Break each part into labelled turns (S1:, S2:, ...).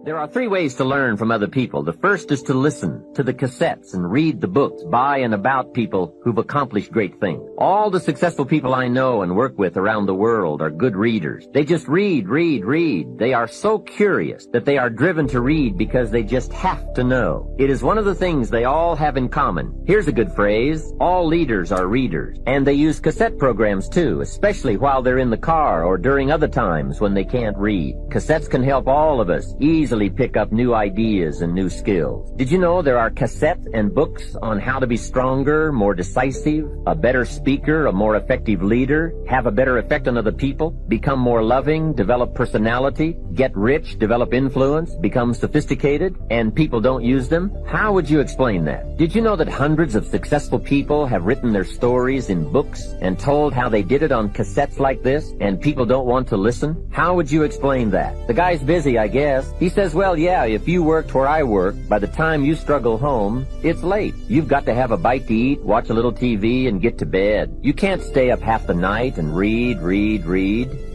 S1: There are 3 ways to learn from other people. The first is to listen to the cassettes and read the books by and about people who've accomplished great things. All the successful people I know and work with around the world are good readers. They just read. They are so curious that they are driven to read because they just have to know. It is one of the things they all have in common. Here's a good phrase: all leaders are readers. And they use cassette programs too, especially while they're in the car or during other times when they can't read. Cassettes can help all of us easily pick up new ideas and new skills. Did you know there are cassettes and books on how to be stronger, more decisive, a better speaker, a more effective leader, have a better effect on other people, become more loving, develop personality, get rich, develop influence, become sophisticated, and people don't use them? How would you explain that? Did you know that hundreds of successful people have written their stories in books and told how they did it on cassettes like this, and people don't want to listen? How would you explain that? The guy's busy, I guess. He says, well, yeah, if you worked where I work, by the time you struggle home, it's late. You've got to have a bite to eat, watch a little TV, and get to bed. You can't stay up half the night and read.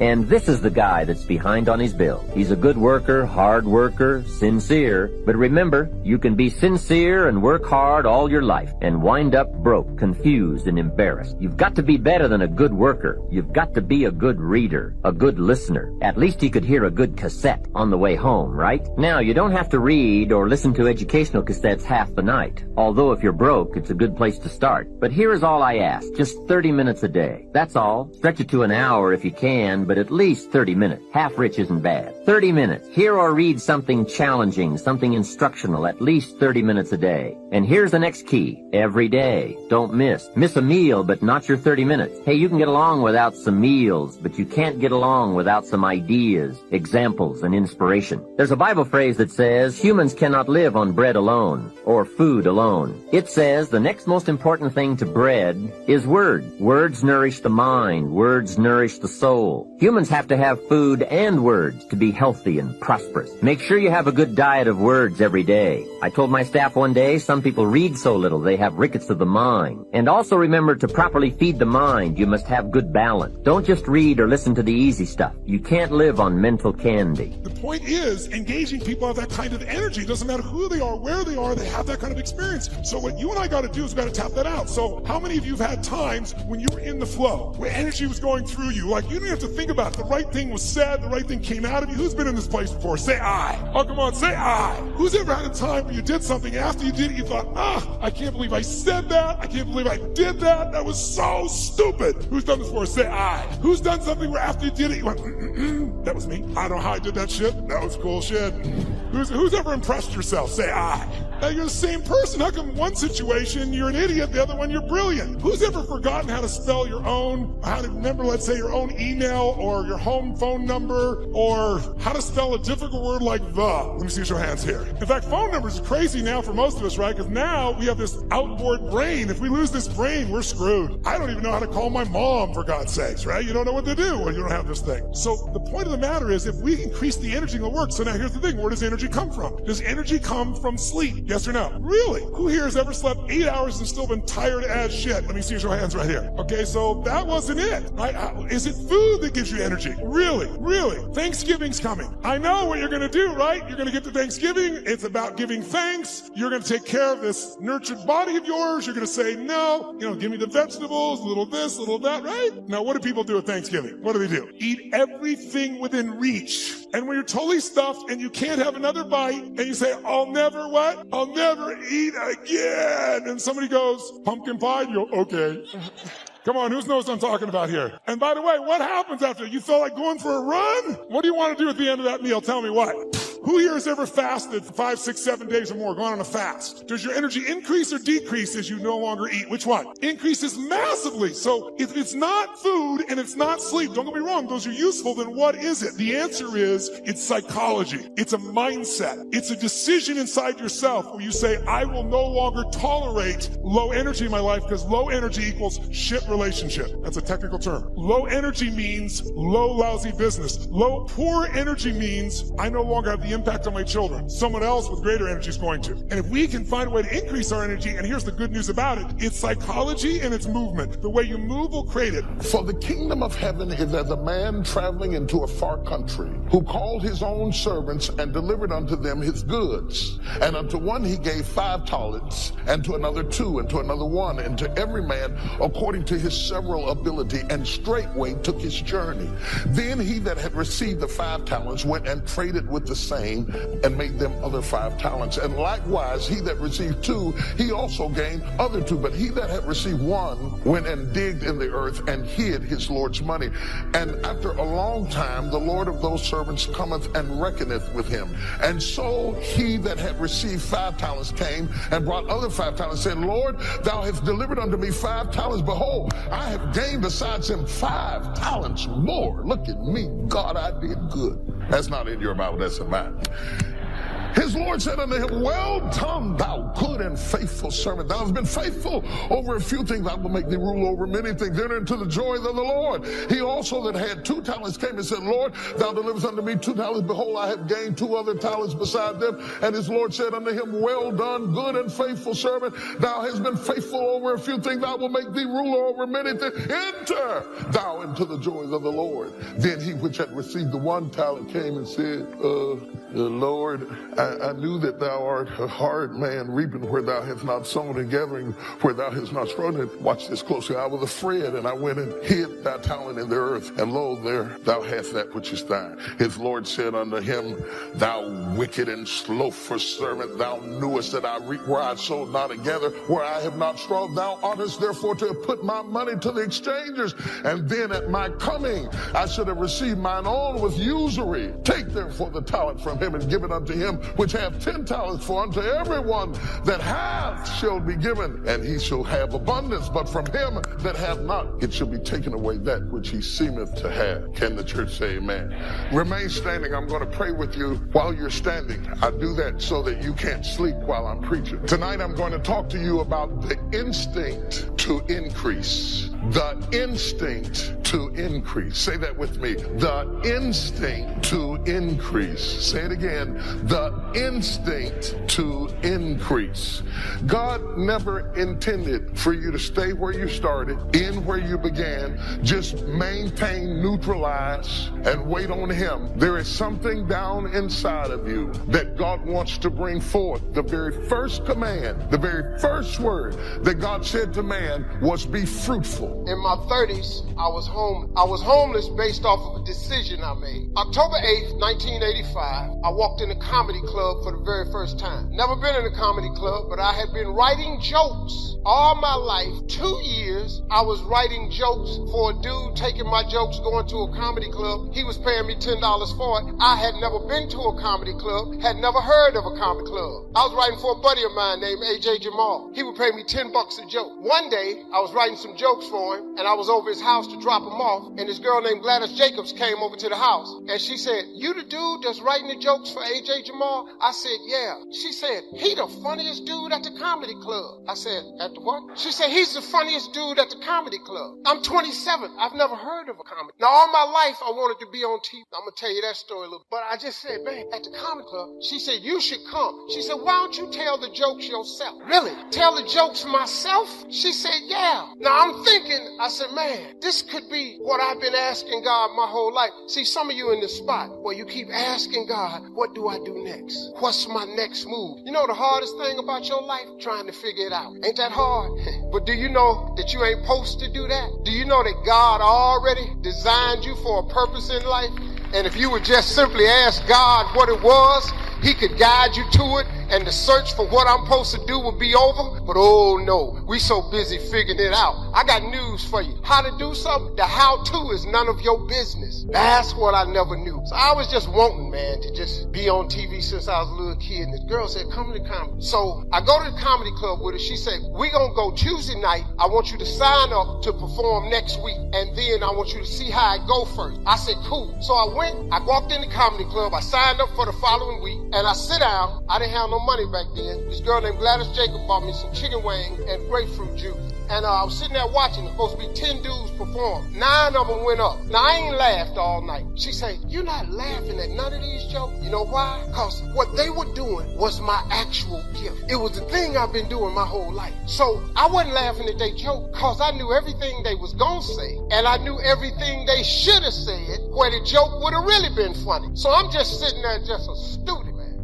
S1: And this is the guy that's behind on his bill. He's a good worker, hard worker, sincere. But remember, you can be sincere and work hard all your life and wind up broke, confused, and embarrassed. You've got to be better than a good worker. You've got to be a good reader, a good listener. At least he could hear a good cassette on the way home, right? Now, you don't have to read or listen to educational cassettes half the night. Although if you're broke, it's a good place to start. But here is all I ask. Just 30 minutes a day. That's all. Stretch it to an hour if you can, but at least 30 minutes. Half rich isn't bad. 30 minutes. Hear or read something challenging, something instructional, at least 30 minutes a day. And here's the next key. Every day. Don't miss. Miss a meal, but not your 30 minutes. Hey, you can get along without some meals, but you can't get along without some ideas, examples, and inspiration. There's a Bible phrase that says, humans cannot live on bread alone, or food alone. It says the next most important thing to bread is word. Words nourish the mind. Words nourish the soul. Humans have to have food and words to be healthy and prosperous. Make sure you have a good diet of words every day. I told my staff one day, some people read so little they have rickets of the mind. And also remember, to properly feed the mind, you must have good balance. Don't just read or listen to the easy stuff. You can't live on mental candy.
S2: The point is, engaging people have that kind of energy. It doesn't matter who they are, where they are, they have that kind of experience. So what you and I got to do is got to tap that out. So how many of you have had times when you were in the flow, where energy was going through you, like you didn't have to think about it. The right thing was said, the right thing came out of you? Who's been in this place before? Say I. Oh, come on, say I. Who's ever had a time where you did something, after you did it, you thought, I can't believe I said that. I can't believe I did that. That was so stupid. Who's done this before? Say I. Who's done something where after you did it, you went, that was me. I don't know how I did that shit. That was cool shit. Who's ever impressed yourself? Say I. Now you're the same person. How come one situation you're an idiot, the other one you're brilliant? Who's ever forgotten how to spell your own, how to remember, let's say, your own email or your home phone number, or how to spell a difficult word like the? Let me see your hands here. In fact, phone numbers are crazy now for most of us, right? Because now we have this outboard brain. If we lose this brain, we're screwed. I don't even know how to call my mom, for God's sakes, right? You don't know what to do when you don't have this thing. So the point of the matter is, if we increase the energy in the work, so now here's the thing, where does energy come from? Does energy come from sleep? Yes or no? Really? Who here has ever slept 8 hours and still been tired as shit? Let me see your hands right here. Okay, so that wasn't it, right? Is it food that gives you energy? Really? Thanksgiving's coming. I know what you're going to do, right? You're going to get to Thanksgiving. It's about giving thanks. You're going to take care of this nurtured body of yours. You're going to say, no, give me the vegetables, a little this, a little that, right? Now, what do people do at Thanksgiving? What do? Eat everything within reach. And when you're totally stuffed and you can't have another bite, and you say, I'll never what? I'll never eat again. And somebody goes, pumpkin pie? You go, okay. Come on, who knows what I'm talking about here? And by the way, what happens after? You feel like going for a run? What do you want to do at the end of that meal? Tell me what. Who here has ever fasted for 5, 6, 7 days or more, gone on a fast? Does your energy increase or decrease as you no longer eat? Which one? Increases massively. So if it's not food and it's not sleep, don't get me wrong, those are useful, then what is it? The answer is, it's psychology. It's a mindset. It's a decision inside yourself where you say, I will no longer tolerate low energy in my life, because low energy equals shit relationship. That's a technical term. Low energy means low, lousy business. Poor energy means I no longer have the the impact on my children. Someone else with greater energy is going to. And if we can find a way to increase our energy, and here's the good news about it, it's psychology and it's movement. The way you move will create it.
S3: For the kingdom of heaven is as a man traveling into a far country, who called his own servants and delivered unto them his goods. And unto one he gave 5 talents, and to another 2, and to another 1, and to every man according to his several ability, and straightway took his journey. Then he that had received the 5 talents went and traded with the same, and made them other 5 talents. And likewise he that received 2, he also gained other 2. But he that had received 1 went and digged in the earth, and hid his Lord's money. And after a long time the Lord of those servants cometh and reckoneth with him. And so he that had received 5 talents came and brought other 5 talents, saying, Lord, thou hast delivered unto me 5 talents. Behold, I have gained besides him 5 talents more. Look at me, God, I did good. That's not in your Bible, that's in mine. His Lord said unto him, Well done, thou good and faithful servant. Thou hast been faithful over a few things. I will make thee rule over many things. Enter into the joy of the Lord. He also that had 2 talents came and said, Lord, thou deliverest unto me 2 talents. Behold, I have gained 2 other talents beside them. And his Lord said unto him, Well done, good and faithful servant. Thou hast been faithful over a few things. I will make thee ruler over many things. Enter thou into the joys of the Lord. Then he which had received the 1 talent came and said, Lord, I knew that thou art a hard man, reaping where thou hast not sown and gathering where thou hast not strewn. Watch this closely. I was afraid, and I went and hid thy talent in the earth, and lo, there thou hast that which is thine. His Lord said unto him, Thou wicked and slothful servant, thou knewest that I reap where I sowed not and gather where I have not strawed. Thou oughtest therefore to have put my money to the exchangers, and then at my coming I should have received mine own with usury. Take therefore the talent from him and give it unto him which have 10 talents, for unto everyone that hath shall be given, and he shall have abundance. But from him that hath not, it shall be taken away that which he seemeth to have. Can the church say amen? Remain standing. I'm going to pray with you while you're standing. I do that so that you can't sleep while I'm preaching. Tonight I'm going to talk to you about the instinct to increase. The instinct to increase. Say that with me. The instinct to increase. Say it again. The instinct to increase. God never intended for you to stay where you started, in where you began. Just maintain, neutralize, and wait on him. There is something down inside of you that God wants to bring forth. The very first command, the very first word that God said to man was be fruitful.
S4: In my 30s, I was homeless based off of a decision I made. October 8th, 1985, I walked in a comedy club for the very first time. Never been in a comedy club, but I had been writing jokes all my life. 2 years, I was writing jokes for a dude taking my jokes, going to a comedy club. He was paying me $10 for it. I had never been to a comedy club, had never heard of a comedy club. I was writing for a buddy of mine named AJ Jamal. He would pay me $10 a joke. One day, I was writing some jokes for him, and I was over his house to drop him off, and this girl named Gladys Jacobs came over to the house, and she said, You the dude that's writing the jokes for AJ Jamal? I said, yeah. She said, he the funniest dude at the comedy club. I said, at the what? She said, he's the funniest dude at the comedy club. I'm 27. I've never heard of a comedy. Now, all my life, I wanted to be on TV. I'm going to tell you that story a little. But I just said, man, at the comedy club, she said, you should come. She said, why don't you tell the jokes yourself? Really? Tell the jokes myself? She said, yeah. Now, I'm thinking, I said, man, this could be what I've been asking God my whole life. See, some of you in this spot where you keep asking God, what do I do next? What's my next move? You know the hardest thing about your life? Trying to figure it out. Ain't that hard? But do you know that you ain't supposed to do that? Do you know that God already designed you for a purpose in life? And if you would just simply ask God what it was, he could guide you to it, and the search for what I'm supposed to do would be over. But oh no, we so busy figuring it out. I got news for you. How to do something, the how-to is none of your business. That's what I never knew. So I was just wanting, man, to just be on TV since I was a little kid. And this girl said, come to the comedy. So I go to the comedy club with her. She said, we gonna go Tuesday night. I want you to sign up to perform next week. And then I want you to see how I go first. I said, cool. So I went, I walked in the comedy club. I signed up for the following week. And I sit down. I didn't have no money back then. This girl named Gladys Jacob bought me some chicken wings and grapefruit juice. And I was sitting there watching. It was supposed to be 10 dudes perform. 9 of them went up. Now, I ain't laughed all night. She said, "You're not laughing at none of these jokes." You know why? Because what they were doing was my actual gift. It was the thing I've been doing my whole life. So I wasn't laughing at their joke because I knew everything they was going to say. And I knew everything they should have said where the joke would have really been funny. So I'm just sitting there just a student, man.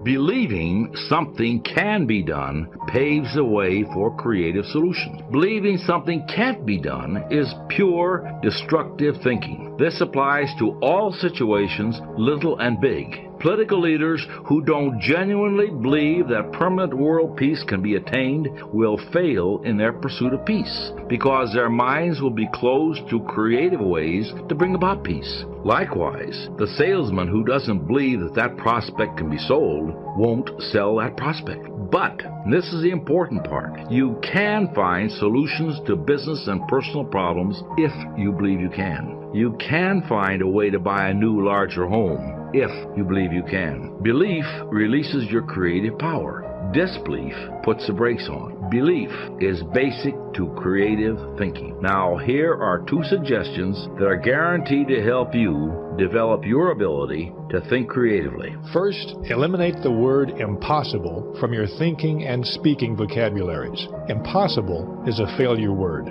S5: Believing something can be done paves the way for creative solutions. Believing something can't be done is pure destructive thinking. This applies to all situations, little and big. Political leaders who don't genuinely believe that permanent world peace can be attained will fail in their pursuit of peace, because their minds will be closed to creative ways to bring about peace. Likewise, the salesman who doesn't believe that that prospect can be sold won't sell that prospect. But, and this is the important part, you can find solutions to business and personal problems if you believe you can. You can find a way to buy a new, larger home if you believe you can. Belief releases your creative power. Disbelief puts the brakes on. Belief is basic to creative thinking. Now, here are 2 suggestions that are guaranteed to help you develop your ability to think creatively.
S6: First, eliminate the word impossible from your thinking and speaking vocabularies. Impossible is a failure word.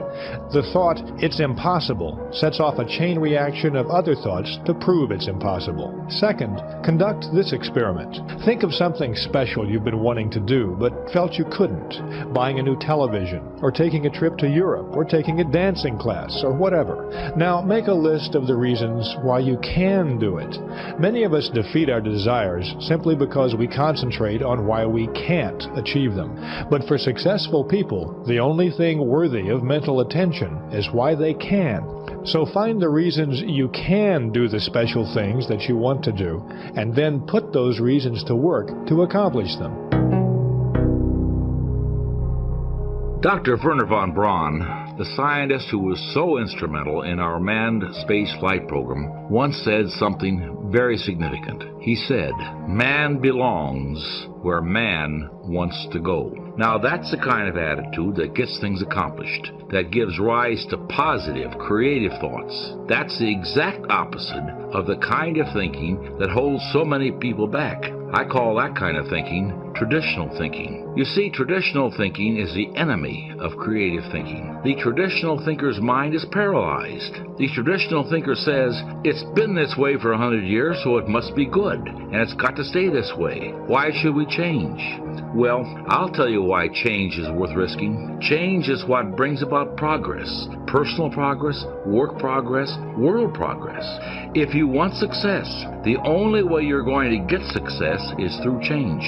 S6: The thought, it's impossible, sets off a chain reaction of other thoughts to prove it's impossible. Second, conduct this experiment. Think of something special you've been wanting to do but felt you couldn't. Buying a new television, or taking a trip to Europe, or taking a dancing class, or whatever. Now, make a list of the reasons why you can do it. Many of us defeat our desires simply because we concentrate on why we can't achieve them. But for successful people, the only thing worthy of mental attention is why they can. So find the reasons you can do the special things that you want to do, and then put those reasons to work to accomplish them.
S5: Dr. Wernher von Braun, the scientist who was so instrumental in our manned space flight program, once said something very significant. He said, "Man belongs where man wants to go." Now that's the kind of attitude that gets things accomplished, that gives rise to positive, creative thoughts. That's the exact opposite of the kind of thinking that holds so many people back. I call that kind of thinking traditional thinking. You see, traditional thinking is the enemy of creative thinking. The traditional thinker's mind is paralyzed. The traditional thinker says, it's been this way for 100 years, so it must be good, and it's got to stay this way. Why should we change? Well, I'll tell you why change is worth risking. Change is what brings about progress. Personal progress, work progress, world progress. If you want success, the only way you're going to get success is through change.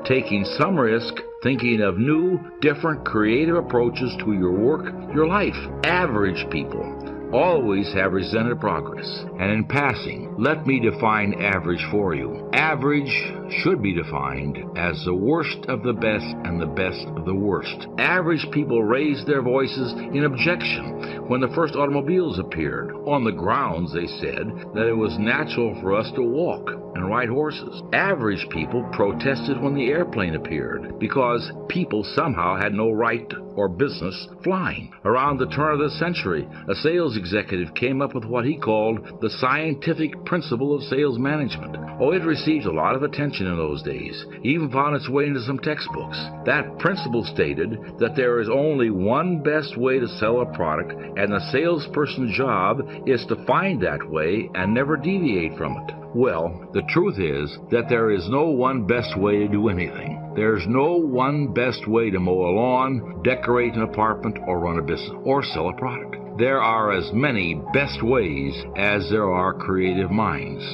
S5: Taking some risk, thinking of new, different, creative approaches to your work, your life. Average people always have resented progress. And in passing, let me define average for you. Average should be defined as the worst of the best and the best of the worst. Average people raised their voices in objection when the first automobiles appeared, on the grounds, they said, that it was natural for us to walk and ride horses. Average people protested when the airplane appeared because people somehow had no right or business flying. Around the turn of the century, a sales executive came up with what he called the scientific principle of sales management. Oh, it received a lot of attention in those days. It even found its way into some textbooks. That principle stated that there is only one best way to sell a product, and the salesperson's job is to find that way and never deviate from it. Well, the truth is that there is no one best way to do anything. There's no one best way to mow a lawn, decorate an apartment, or run a business, or sell a product. There are as many best ways as there are creative minds.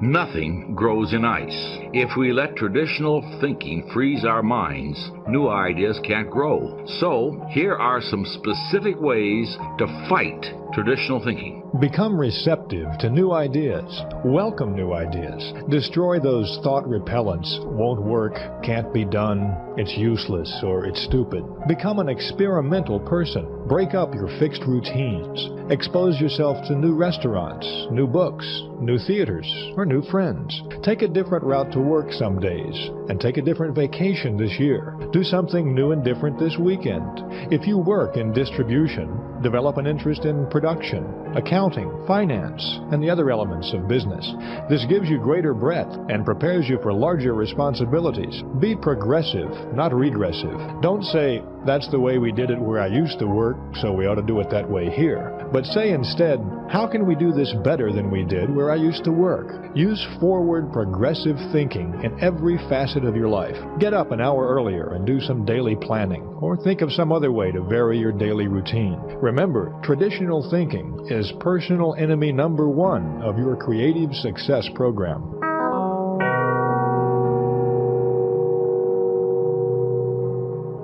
S5: Nothing grows in ice. If we let traditional thinking freeze our minds, new ideas can't grow. So, here are some specific ways to fight traditional thinking.
S6: Become receptive to new ideas. Welcome new ideas. Destroy those thought repellents. Won't work, can't be done, it's useless, or it's stupid. Become an experimental person. Break up your fixed routines. Expose yourself to new restaurants, new books, new theaters, or new friends. Take a different route to work some days, and take a different vacation this year. Do something new and different this weekend. If you work in distribution, develop an interest in production, accounting, finance, and the other elements of business. This gives you greater breadth and prepares you for larger responsibilities. Be progressive, not regressive. Don't say, that's the way we did it where I used to work, so we ought to do it that way here. But say instead, how can we do this better than we did where I used to work? Use forward progressive thinking in every facet of your life. Get up an hour earlier and do some daily planning, or think of some other way to vary your daily routine. Remember, traditional thinking is personal enemy number 1 of your creative success program.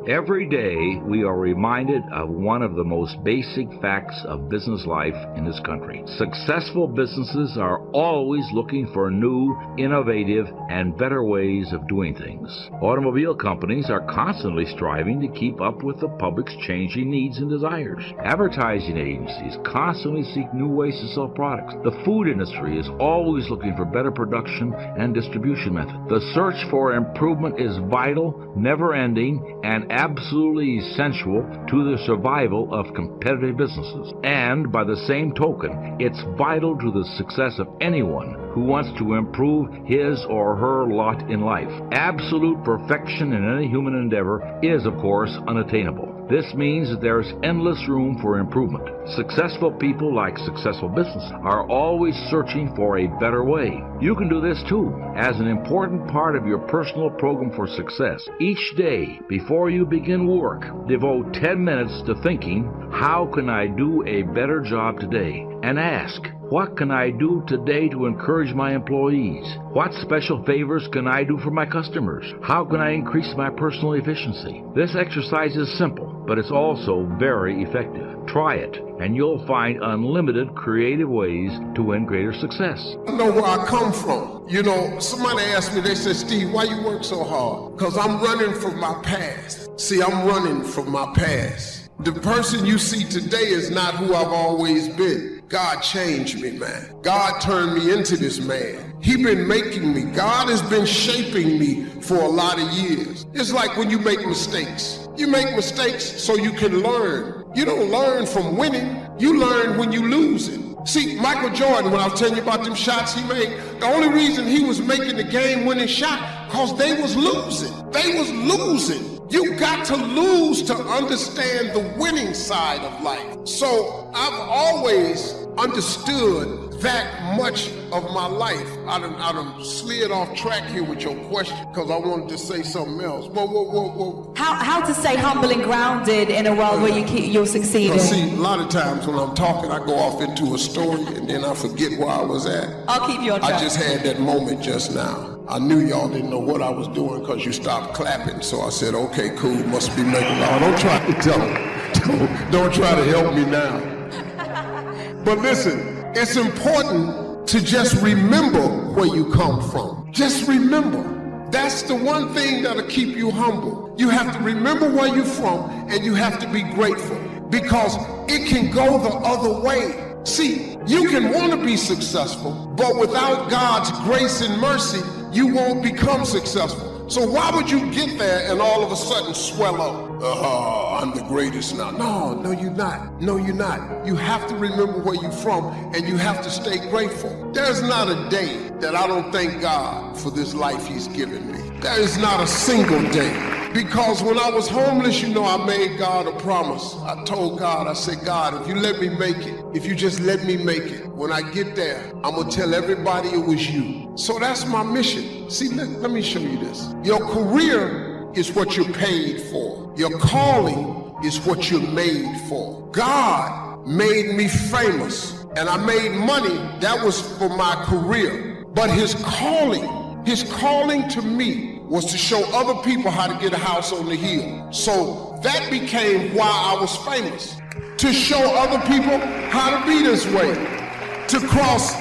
S5: Every day, we are reminded of one of the most basic facts of business life in this country. Successful businesses are always looking for new, innovative, and better ways of doing things. Automobile companies are constantly striving to keep up with the public's changing needs and desires. Advertising agencies constantly seek new ways to sell products. The food industry is always looking for better production and distribution methods. The search for improvement is vital, never-ending, and absolutely essential to the survival of competitive businesses. And by the same token, it's vital to the success of anyone who wants to improve his or her lot in life. Absolute perfection in any human endeavor is, of course, unattainable. This means that there's endless room for improvement. Successful people, like successful business, are always searching for a better way. You can do this too, as an important part of your personal program for success. Each day, before you begin work, devote 10 minutes to thinking, how can I do a better job today? And ask, what can I do today to encourage my employees? What special favors can I do for my customers? How can I increase my personal efficiency? This exercise is simple, but it's also very effective. Try it, and you'll find unlimited creative ways to win greater success.
S4: I know where I come from. You know, somebody asked me, they said, Steve, why you work so hard? Because I'm running from my past. See, I'm running from my past. The person you see today is not who I've always been. God changed me, man. God turned me into this man. He been making me. God has been shaping me for a lot of years. It's like when you make mistakes. You make mistakes so you can learn. You don't learn from winning. You learn when you lose it. See, Michael Jordan, when I was telling you about them shots he made, the only reason he was making the game-winning shot, because they was losing. They was losing. You got to lose to understand the winning side of life. So I've always understood that much of my life. I done slid off track here with your question because I wanted to say something else. Whoa.
S7: How to stay humble and grounded in a world where you're succeeding?
S4: See, a lot of times when I'm talking, I go off into a story and then I forget where I was at.
S7: I'll keep you on track.
S4: I just had that moment just now. I knew y'all didn't know what I was doing because you stopped clapping. So I said, okay, cool, must be making law. Don't try to tell me. Don't try to help me now. But listen, it's important to just remember where you come from. Just remember. That's the one thing that'll keep you humble. You have to remember where you're from and you have to be grateful because it can go the other way. See, you can want to be successful, but without God's grace and mercy, you won't become successful. So why would you get there and all of a sudden swell up? I'm the greatest now. No, you're not. No, you're not. You have to remember where you're from and you have to stay grateful. There's not a day that I don't thank God for this life he's given me. There is not a single day. Because when I was homeless, you know, I made God a promise. I told God, I said, God, if you let me make it, if you just let me make it, when I get there, I'm going to tell everybody it was you. So that's my mission. See, let me show you this. Your career is what you're paid for. Your calling is what you're made for. God made me famous and I made money. That was for my career. But his calling to me was to show other people how to get a house on the hill. So that became why I was famous. To show other people how to be this way. To cross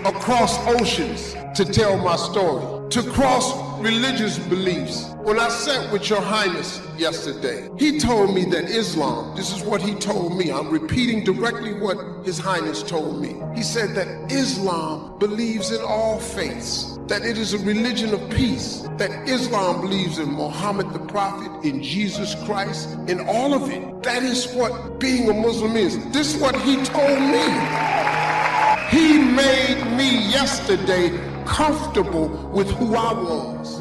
S4: across oceans to tell my story. To cross religious beliefs. When I sat with Your Highness yesterday, he told me that Islam, this is what he told me, I'm repeating directly what His Highness told me. He said that Islam believes in all faiths, that it is a religion of peace, that Islam believes in Muhammad the Prophet, in Jesus Christ, in all of it. That is what being a Muslim is. This is what he told me. He made me yesterday comfortable with who I was.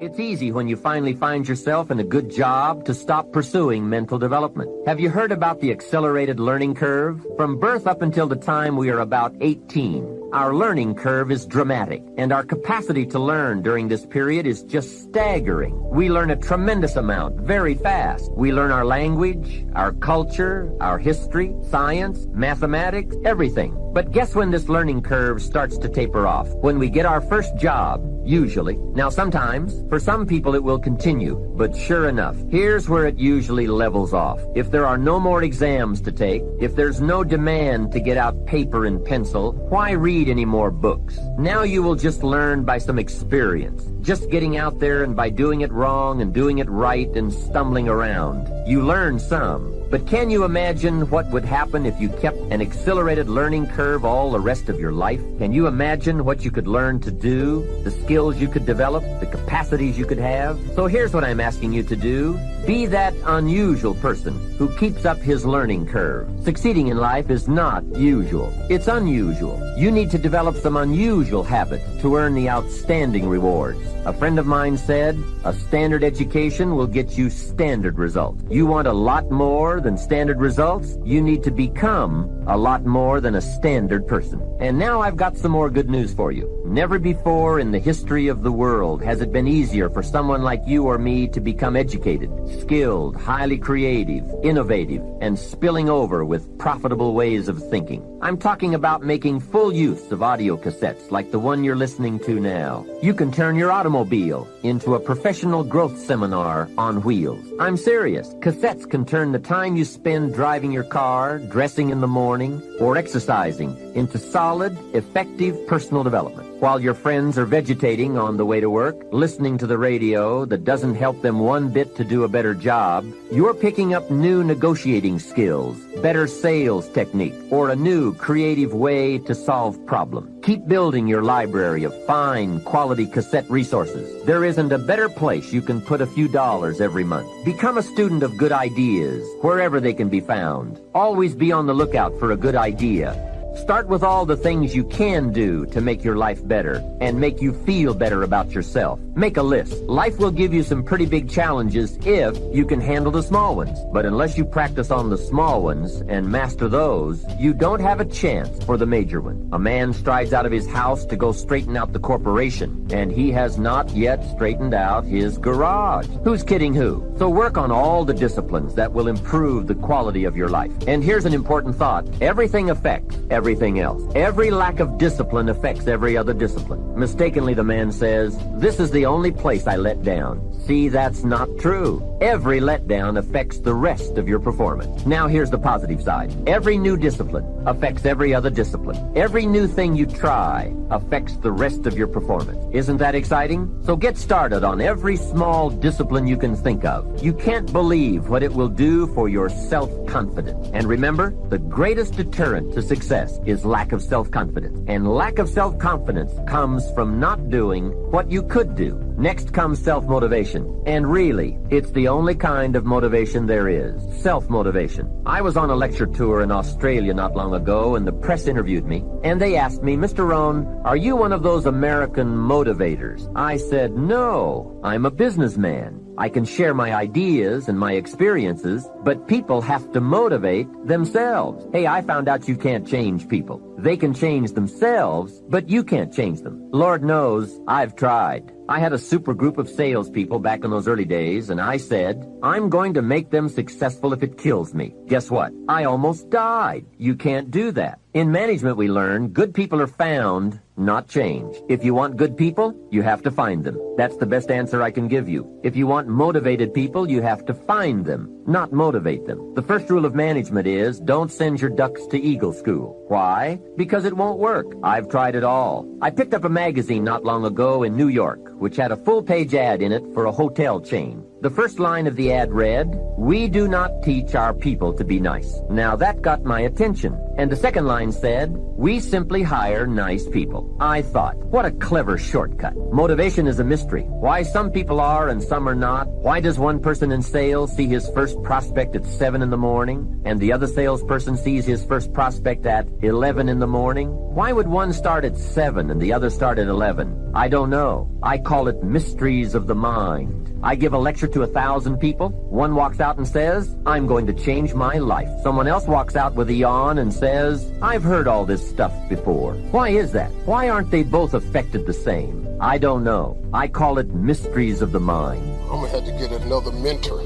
S1: It's easy when you finally find yourself in a good job to stop pursuing mental development. Have you heard about the accelerated learning curve? From birth up until the time we are about 18, our learning curve is dramatic, and our capacity to learn during this period is just staggering. We learn a tremendous amount very fast. We learn our language, our culture, our history, science, mathematics, everything. But guess when this learning curve starts to taper off? When we get our first job, usually. Now sometimes, for some people it will continue, but sure enough, here's where it usually levels off. If there are no more exams to take, if there's no demand to get out paper and pencil, why read any more books? Now you will just learn by some experience, just getting out there and by doing it wrong and doing it right and stumbling around. You learn some. But can you imagine what would happen if you kept an accelerated learning curve all the rest of your life? Can you imagine what you could learn to do, the skills you could develop, the capacities you could have? So here's what I'm asking you to do. Be that unusual person who keeps up his learning curve. Succeeding in life is not usual. It's unusual. You need to develop some unusual habits to earn the outstanding rewards. A friend of mine said, a standard education will get you standard results. You want a lot more than standard results? You need to become a lot more than a standard person. And now I've got some more good news for you. Never before in the history of the world has it been easier for someone like you or me to become educated, skilled, highly creative, innovative, and spilling over with profitable ways of thinking. I'm talking about making full use of audio cassettes like the one you're listening to now. You can turn your automobile into a professional growth seminar on wheels. I'm serious. Cassettes can turn the time you spend driving your car, dressing in the morning, or exercising into solid, effective personal development. While your friends are vegetating on the way to work, listening to the radio that doesn't help them one bit to do a better job, you're picking up new negotiating skills, better sales technique, or a new creative way to solve problems. Keep building your library of fine, quality cassette resources. There isn't a better place you can put a few dollars every month. Become a student of good ideas, wherever they can be found. Always be on the lookout for a good idea. Start with all the things you can do to make your life better and make you feel better about yourself. Make a list. Life will give you some pretty big challenges if you can handle the small ones. But unless you practice on the small ones and master those, you don't have a chance for the major one. A man strides out of his house to go straighten out the corporation, and he has not yet straightened out his garage. Who's kidding who? So work on all the disciplines that will improve the quality of your life. And here's an important thought. Everything affects everything. everything else. Every lack of discipline affects every other discipline. Mistakenly, the man says, "This is the only place I let down." See, that's not true. Every letdown affects the rest of your performance. Now here's the positive side. Every new discipline affects every other discipline. Every new thing you try affects the rest of your performance. Isn't that exciting? So get started on every small discipline you can think of. You can't believe what it will do for your self-confidence. And remember, the greatest deterrent to success is lack of self-confidence. And lack of self-confidence comes from not doing what you could do. Next comes self-motivation. And really, it's the only kind of motivation there is. Self-motivation. I was on a lecture tour in Australia not long ago, and the press interviewed me. And they asked me, "Mr. Rohn, are you one of those American motivators?" I said, "No, I'm a businessman. I can share my ideas and my experiences, but people have to motivate themselves." Hey, I found out you can't change people. They can change themselves, but you can't change them. Lord knows, I've tried. I had a super group of salespeople back in those early days, and I said, "I'm going to make them successful if it kills me." Guess what? I almost died. You can't do that. In management, we learn good people are found, not changed. If you want good people, you have to find them. That's the best answer I can give you. If you want motivated people, you have to find them, not motivate them. The first rule of management is don't send your ducks to Eagle School. Why? Because it won't work. I've tried it all. I picked up a magazine not long ago in New York, which had a full-page ad in it for a hotel chain. The first line of the ad read, "We do not teach our people to be nice." Now that got my attention. And the second line said, "We simply hire nice people." I thought, what a clever shortcut. Motivation is a mystery. Why some people are and some are not. Why does one person in sales see his first prospect at 7 in the morning and the other salesperson sees his first prospect at 11 in the morning? Why would one start at 7 and the other start at 11? I don't know. I call it mysteries of the mind. I give a lecture to 1,000 people. One walks out and says, "I'm going to change my life." Someone else walks out with a yawn and says, "I've heard all this stuff before." Why is that? Why aren't they both affected the same? I don't know. I call it mysteries of the mind.
S4: I'm gonna have to get another mentor.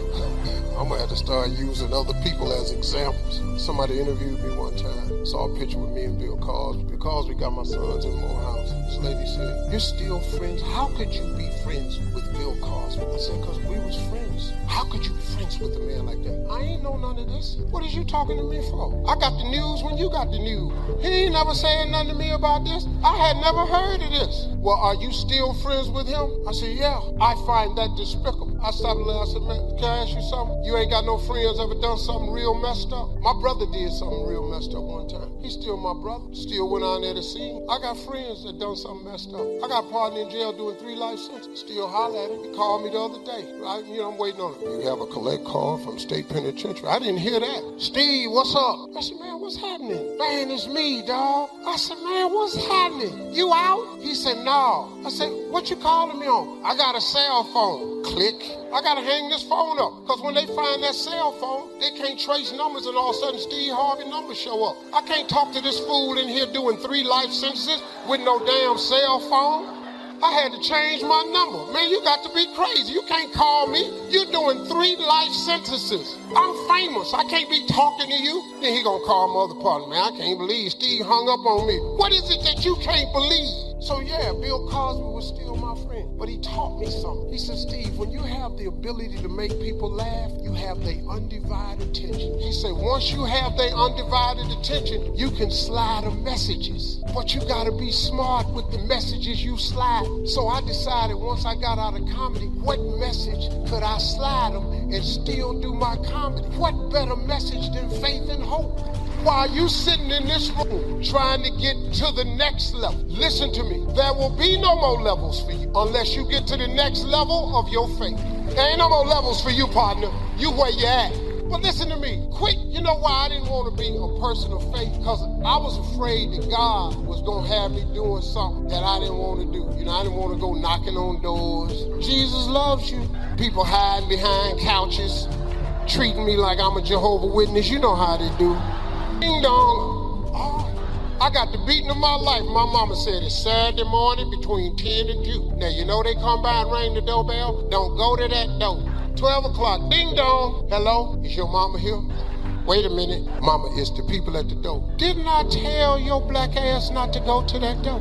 S4: I'm gonna have to start using other people as examples. Somebody interviewed me one time, saw a picture with me and Bill Cosby. Bill Cosby got my sons in Morehouse. This lady said, "You're still friends? How could you be friends with Bill Cosby?" I said, "Because we was friends." How could you be friends with a man like that? I ain't know none of this. What is you talking to me for? I got the news when you got the news. He ain't never saying nothing to me about this. I had never heard of this. "Well, are you still friends with him?" I said, "Yeah." I find that despicable. I stopped and I said, "Man, can I ask you something? You ain't got no friends ever done something real messed up?" My brother did something real messed up one time. He's still my brother. Still went on there to see him. I got friends that done something messed up. I got a partner in jail doing 3 life sentences. Still holler at him. He called me the other day. I'm waiting on him. "You have a collect call from State Penitentiary." I didn't hear that. "Steve, what's up?" I said, "Man, what's happening?" "Man, it's me, dog." I said, "Man, what's happening? You out?" He said, "No." I said, "What you calling me on?" "I got a cell phone." Click. I gotta hang this phone up, because when they find that cell phone, they can't trace numbers, and all of a sudden Steve Harvey numbers show up. I can't talk to this fool in here doing 3 life sentences with no damn cell phone. I had to change my number. Man, you got to be crazy. You can't call me. You're doing 3 life sentences. I'm famous. I can't be talking to you. Then he gonna call my other partner. "Man, I can't believe Steve hung up on me." What is it that you can't believe? So yeah, Bill Cosby was still my friend, but he taught me something. He said, "Steve, when you have the ability to make people laugh, you have their undivided attention." He said, "Once you have their undivided attention, you can slide them messages, but you gotta be smart with the messages you slide." So I decided once I got out of comedy, what message could I slide them and still do my comedy? What better message than faith and hope? While you sitting in this room trying to get to the next level, listen to me. There will be no more levels for you unless you get to the next level of your faith. There ain't no more levels for you, partner. You where you at. But listen to me, quick. You know why I didn't want to be a person of faith? Because I was afraid that God was going to have me doing something that I didn't want to do. I didn't want to go knocking on doors. Jesus loves you. People hiding behind couches, treating me like I'm a Jehovah's Witness. You know how they do. Ding dong. Oh, I got the beating of my life. My mama said it's Saturday morning between 10 and 2. Now, you know they come by and ring the doorbell? Don't go to that door. 12 o'clock, ding dong. "Hello, is your mama here?" Wait a minute. Mama, it's the people at the door. Didn't I tell your black ass not to go to that door?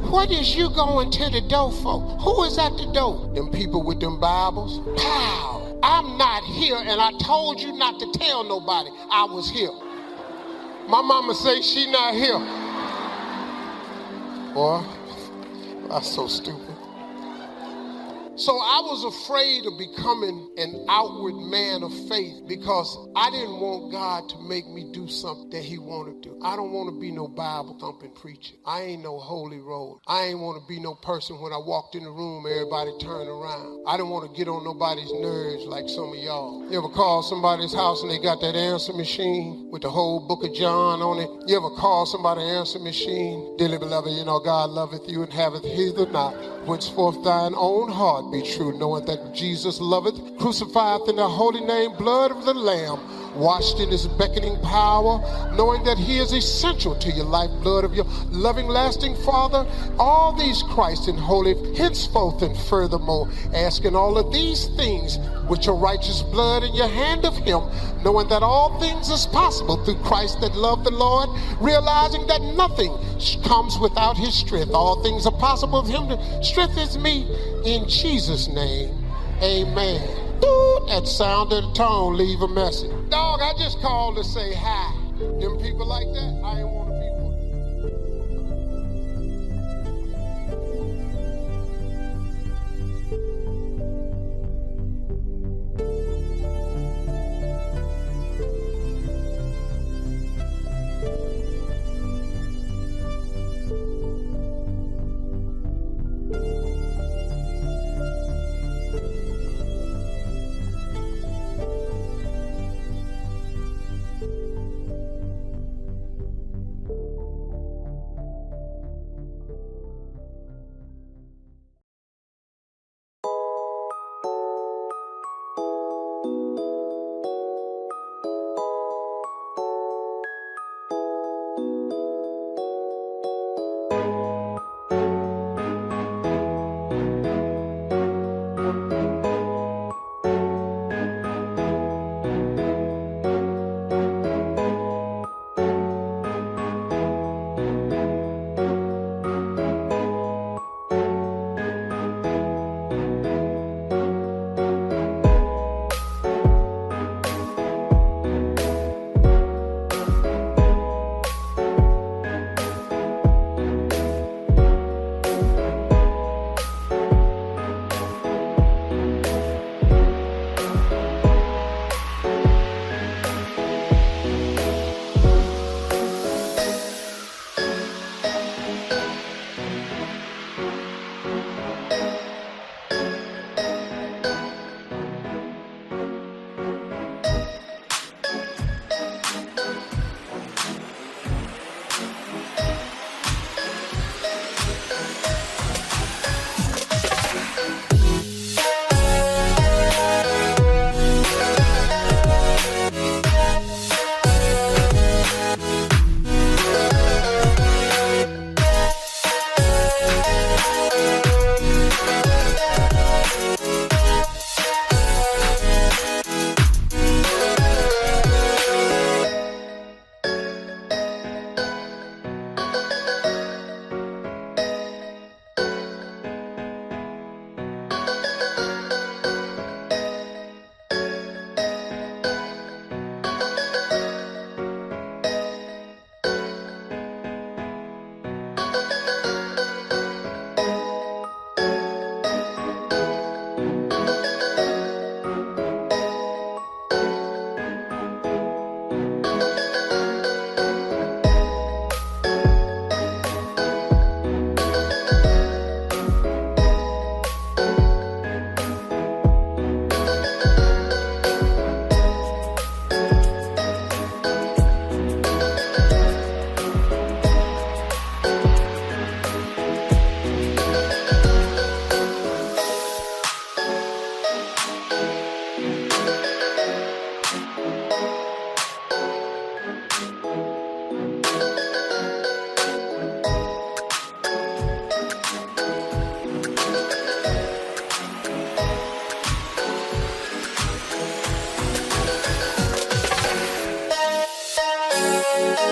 S4: What is you going to the door for? Who is at the door? Them people with them Bibles? Pow! I'm not here, and I told you not to tell nobody I was here. My mama say she not here. Boy, that's so stupid. So I was afraid of becoming an outward man of faith because I didn't want God to make me do something that he wanted to do. I don't want to be no Bible thumping preacher. I ain't no holy roller. I ain't want to be no person when I walked in the room, everybody turned around. I didn't want to get on nobody's nerves like some of y'all. You ever call somebody's house and they got that answer machine with the whole book of John on it? You ever call somebody answer machine? Dearly beloved, you know God loveth you and haveth hither not. Whenceforth thine own heart be true, knowing that Jesus loveth, crucified in the holy name, blood of the Lamb, washed in his beckoning power, knowing that he is essential to your life, blood of your loving, lasting Father. All these Christ and holy, henceforth and furthermore, asking all of these things with your righteous blood in your hand of him, knowing that all things is possible through Christ that love the Lord, realizing that nothing comes without his strength. All things are possible of him to strengthen me in Jesus' name. Amen. That sound of the tone, leave a message. Dog, I just called to say hi. Them people like that, I ain't want to be one.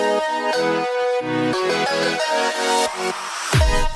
S8: We'll be right back.